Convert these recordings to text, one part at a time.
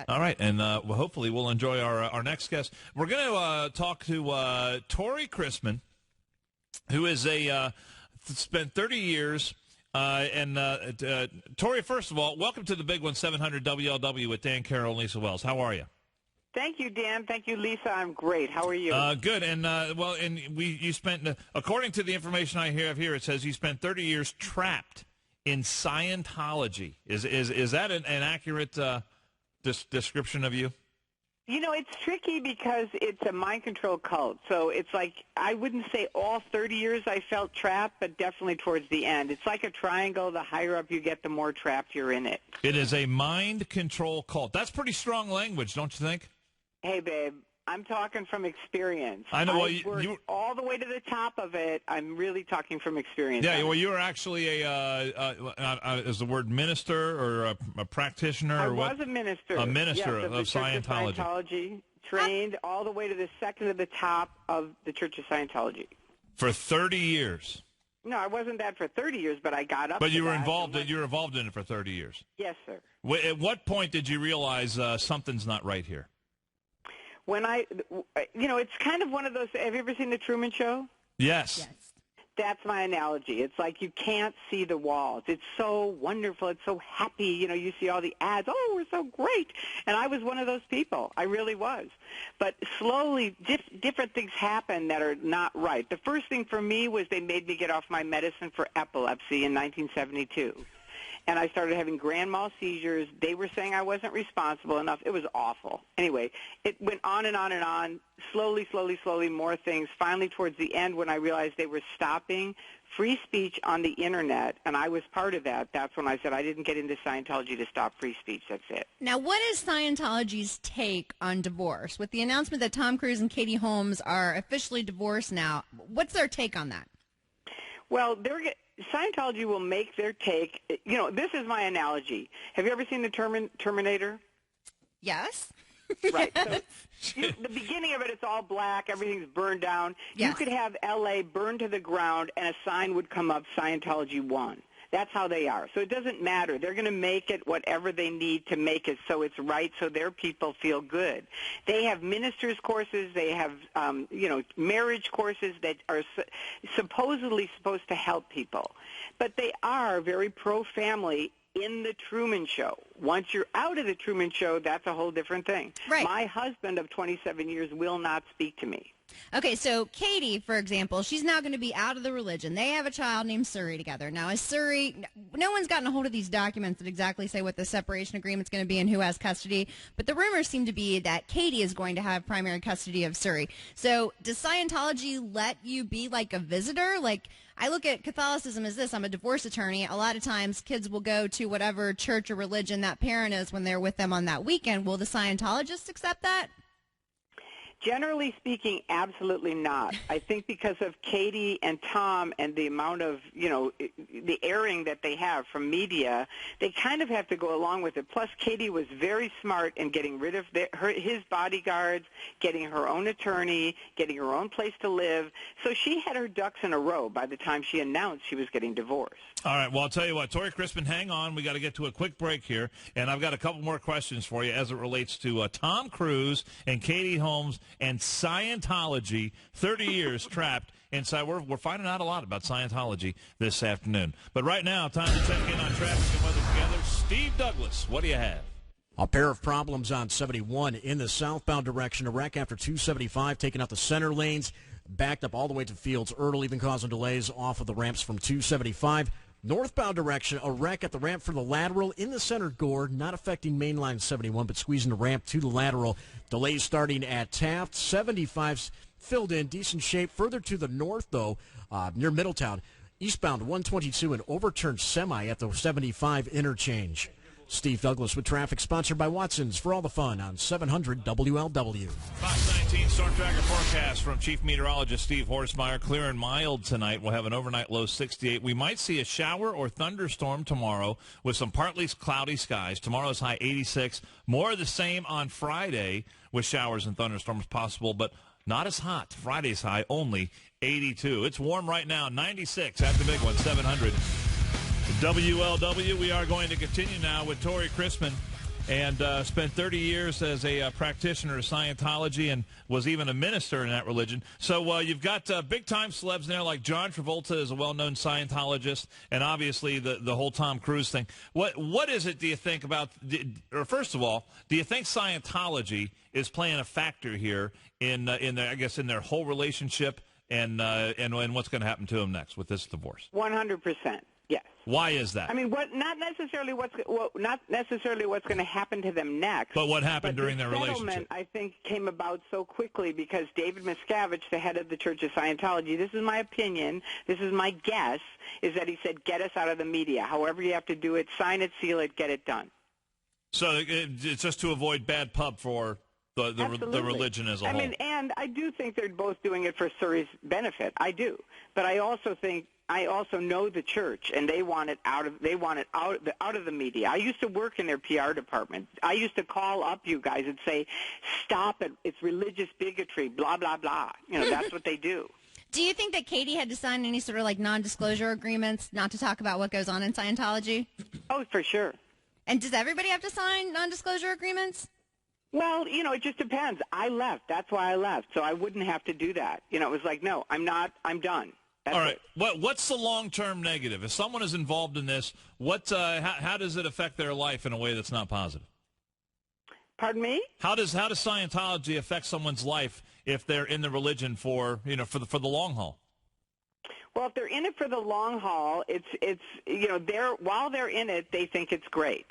All right, and hopefully we'll enjoy our next guest. We're going to talk to Tory Christman, who is spent 30 years. Tory, first of all, welcome to the big one, 700 WLW with Dan Carroll and Lisa Wells. How are you? Thank you, Dan. Thank you, Lisa. I'm great. How are you? Good. And you spent, according to the information I have here, it says you spent 30 years trapped in Scientology. Is that an accurate description of you? You know, it's tricky because it's a mind control cult. So it's like, I wouldn't say all 30 years I felt trapped, but definitely towards the end. It's like a triangle. The higher up you get, the more trapped you're in it. It is a mind control cult. That's pretty strong language, don't you think? Hey, babe, I'm talking from experience. I know. Well, I worked all the way to the top of it. I'm really talking from experience. Yeah, well, you were actually is the word minister or a practitioner? I or what? was a minister. A minister yes, of the Church Scientology. Of Scientology, trained all the way to the second to the top of the Church of Scientology. For 30 years. No, I wasn't that for 30 years, but I got up. But you to were that involved. You were involved in it for 30 years. Yes, sir. At what point did you realize something's not right here? When it's kind of one of those. Have you ever seen The Truman Show? Yes. That's my analogy. It's like you can't see the walls. It's so wonderful. It's so happy. You know, you see all the ads. Oh, we're so great. And I was one of those people. I really was. But slowly, different things happen that are not right. The first thing for me was they made me get off my medicine for epilepsy in 1972. And I started having grand mal seizures. They were saying I wasn't responsible enough. It was awful. Anyway, it went on and on and on, slowly, more things. Finally, towards the end, when I realized they were stopping free speech on the Internet, and I was part of that, that's when I said I didn't get into Scientology to stop free speech. That's it. Now, what is Scientology's take on divorce? With the announcement that Tom Cruise and Katie Holmes are officially divorced now, what's their take on that? Well, Scientology will make their take. You know, this is my analogy. Have you ever seen the Terminator? Yes. Right. So the beginning of it, it's all black. Everything's burned down. Yes. You could have L.A. burned to the ground, and a sign would come up, Scientology won. That's how they are. So it doesn't matter. They're going to make it whatever they need to make it so it's right, so their people feel good. They have ministers' courses. They have, marriage courses that are supposedly supposed to help people. But they are very pro-family in the Truman Show. Once you're out of the Truman Show, that's a whole different thing. Right. My husband of 27 years will not speak to me. Okay, so Katie, for example, she's now going to be out of the religion. They have a child named Suri together. Now, is Suri, no one's gotten a hold of these documents that exactly say what the separation agreement's going to be and who has custody, but the rumors seem to be that Katie is going to have primary custody of Suri. So does Scientology let you be like a visitor? Like, I look at Catholicism as this. I'm a divorce attorney. A lot of times kids will go to whatever church or religion that parent is when they're with them on that weekend. Will the Scientologists accept that? Generally speaking, absolutely not. I think because of Katie and Tom and the amount of, the airing that they have from media, they kind of have to go along with it. Plus, Katie was very smart in getting rid of his bodyguards, getting her own attorney, getting her own place to live. So she had her ducks in a row by the time she announced she was getting divorced. All right. Well, I'll tell you what, Tory Christman, hang on. We got to get to a quick break here, and I've got a couple more questions for you as it relates to Tom Cruise and Katie Holmes and Scientology. 30 years trapped inside. We're finding out a lot about Scientology this afternoon. But right now, time to check in on traffic and weather together. Steve Douglas, what do you have? A pair of problems on 71 in the southbound direction. A wreck after 275 taking out the center lanes. Backed up all the way to Fields. Erdel even causing delays off of the ramps from 275. Northbound direction, a wreck at the ramp for the lateral in the center gore, not affecting mainline 71, but squeezing the ramp to the lateral. Delays starting at Taft. 75's filled in, decent shape. Further to the north, though, near Middletown, eastbound 122, an overturned semi at the 75 interchange. Steve Douglas with traffic, sponsored by Watson's for all the fun on 700 WLW. Fox 19 Storm Tracker forecast from Chief Meteorologist Steve Horstmeyer. Clear and mild tonight. We'll have an overnight low 68. We might see a shower or thunderstorm tomorrow with some partly cloudy skies. Tomorrow's high 86. More of the same on Friday with showers and thunderstorms possible, but not as hot. Friday's high only 82. It's warm right now, 96 at the big one, 700. WLW, we are going to continue now with Tory Christman, and spent 30 years as a practitioner of Scientology and was even a minister in that religion. So you've got big-time celebs in there, like John Travolta is a well-known Scientologist, and obviously the whole Tom Cruise thing. What is it, do you think, about, or first of all, do you think Scientology is playing a factor here in their, I guess, in their whole relationship and what's going to happen to them next with this divorce? 100%. Yes. Why is that? I mean, not necessarily what's going to happen to them next. But what happened during their relationship? relationship? I think came about so quickly because David Miscavige, the head of the Church of Scientology, this is my opinion, this is my guess, is that he said, get us out of the media. However you have to do it, sign it, seal it, get it done. So it's just to avoid bad pub for the religion as a whole. I mean, and I do think they're both doing it for Suri's benefit. I do. But I also know the church, and they want it out of the media. I used to work in their PR department. I used to call up you guys and say, "Stop it! It's religious bigotry." Blah blah blah. You know, that's what they do. Do you think that Katie had to sign any sort of like non-disclosure agreements not to talk about what goes on in Scientology? Oh, for sure. And does everybody have to sign non-disclosure agreements? Well, you know, it just depends. I left. That's why I left. So I wouldn't have to do that. You know, it was like, no, I'm not. I'm done. That's all right. It. What's the long-term negative? If someone is involved in this, how does it affect their life in a way that's not positive? Pardon me? How does Scientology affect someone's life if they're in the religion for the long haul? Well, if they're in it for the long haul, it's you know, while they're in it, they think it's great.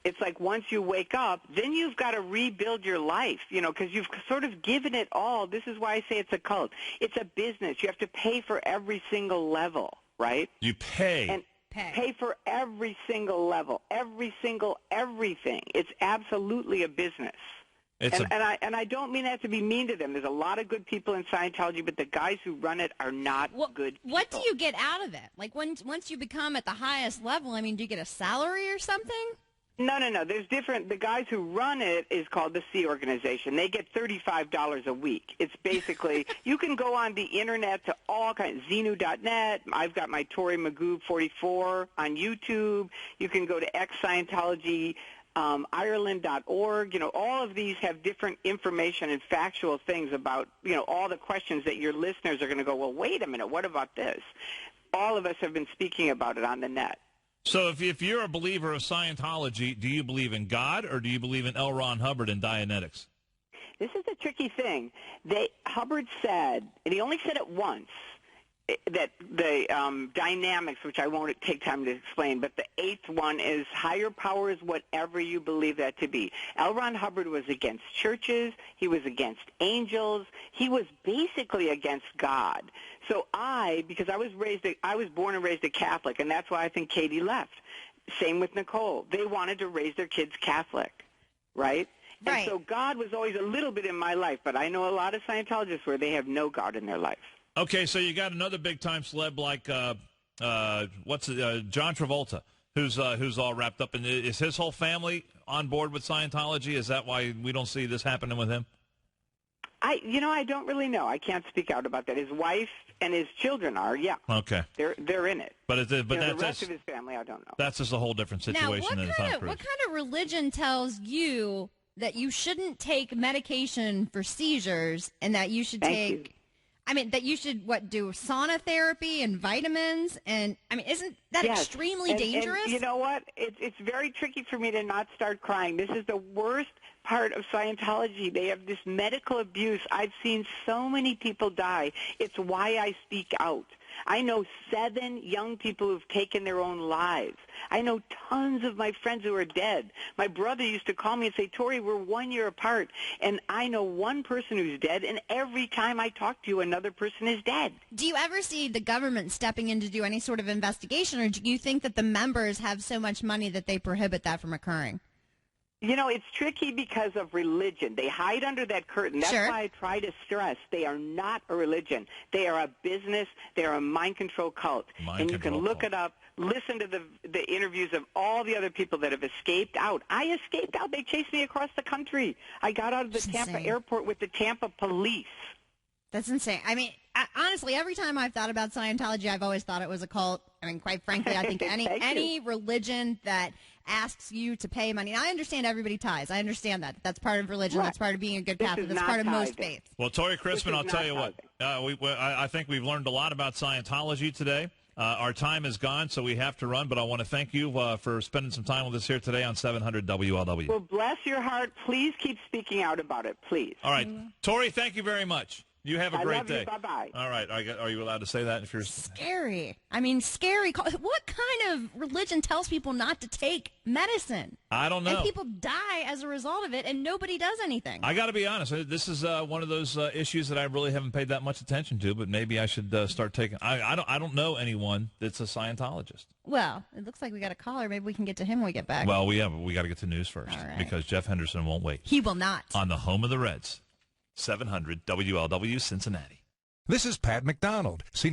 It's like once you wake up, then you've got to rebuild your life, you know, because you've sort of given it all. This is why I say it's a cult. It's a business. You have to pay for every single level, right? You pay. And pay for every single level, every single everything. It's absolutely a business. And I don't mean that to be mean to them. There's a lot of good people in Scientology, but the guys who run it are not good people. What do you get out of it? Like once you become at the highest level, I mean, do you get a salary or something? No. There's different. The guys who run it is called the C Organization. They get $35 a week. It's basically, you can go on the internet to all kinds, Xenu.net. I've got my Tory Magoo 44 on YouTube. You can go to ex-Scientology, Ireland.org. You know, all of these have different information and factual things about, you know, all the questions that your listeners are going to go, well, wait a minute, what about this? All of us have been speaking about it on the net. So if you're a believer of Scientology, do you believe in God or do you believe in L. Ron Hubbard and Dianetics? This is the tricky thing. Hubbard said, and he only said it once, that the dynamics, which I won't take time to explain, but the eighth one is higher power is whatever you believe that to be. L. Ron Hubbard was against churches. He was against angels. He was basically against God. So because I was born and raised a Catholic, and that's why I think Katie left. Same with Nicole. They wanted to raise their kids Catholic, right? Right. And so God was always a little bit in my life, but I know a lot of Scientologists where they have no God in their life. Okay, so you got another big-time celeb like John Travolta, who's all wrapped up in. Is his whole family on board with Scientology? Is that why we don't see this happening with him? I don't really know. I can't speak out about that. His wife and his children are, yeah. Okay. They're in it. But the rest of his family, I don't know. That's just a whole different situation than Tom Cruise. What kind of religion tells you that you shouldn't take medication for seizures and that you should that you should, do sauna therapy and vitamins? And, isn't that extremely dangerous? And you know what? It's very tricky for me to not start crying. This is the worst part of Scientology. They have this medical abuse. I've seen so many people die. It's why I speak out. I know 7 young people who've taken their own lives. I know tons of my friends who are dead. My brother used to call me and say, Tori, we're 1 year apart, and I know one person who's dead, and every time I talk to you, another person is dead. Do you ever see the government stepping in to do any sort of investigation, or do you think that the members have so much money that they prohibit that from occurring? You know, it's tricky because of religion. They hide under that curtain. That's why I try to stress they are not a religion. They are a business. They are a mind control cult. And you can look it up, listen to the interviews of all the other people that have escaped out. I escaped out. They chased me across the country. I got out of the Tampa airport with the Tampa police. That's insane. Honestly, every time I've thought about Scientology, I've always thought it was a cult. I mean, quite frankly, I think any religion that asks you to pay money. And I understand everybody tithes. I understand that. That's part of religion. Right. That's part of being a good Catholic. That's part of most faiths. Well, Tory Christman, I'll tell you what. I think we've learned a lot about Scientology today. Our time is gone, so we have to run. But I want to thank you for spending some time with us here today on 700 WLW. Well, bless your heart. Please keep speaking out about it, please. All right. Tory, thank you very much. You have a great day. Bye-bye. All right. Are you allowed to say that if you're scary? I mean, scary. What kind of religion tells people not to take medicine? I don't know. And people die as a result of it, and nobody does anything. I got to be honest. This is one of those issues that I really haven't paid that much attention to, but maybe I should start taking. I don't know anyone that's a Scientologist. Well, it looks like we got a caller. Maybe we can get to him when we get back. Well, we got to get to news first because Jeff Henderson won't wait. He will not. On the home of the Reds, 700 WLW Cincinnati. This is Pat McDonald, Senior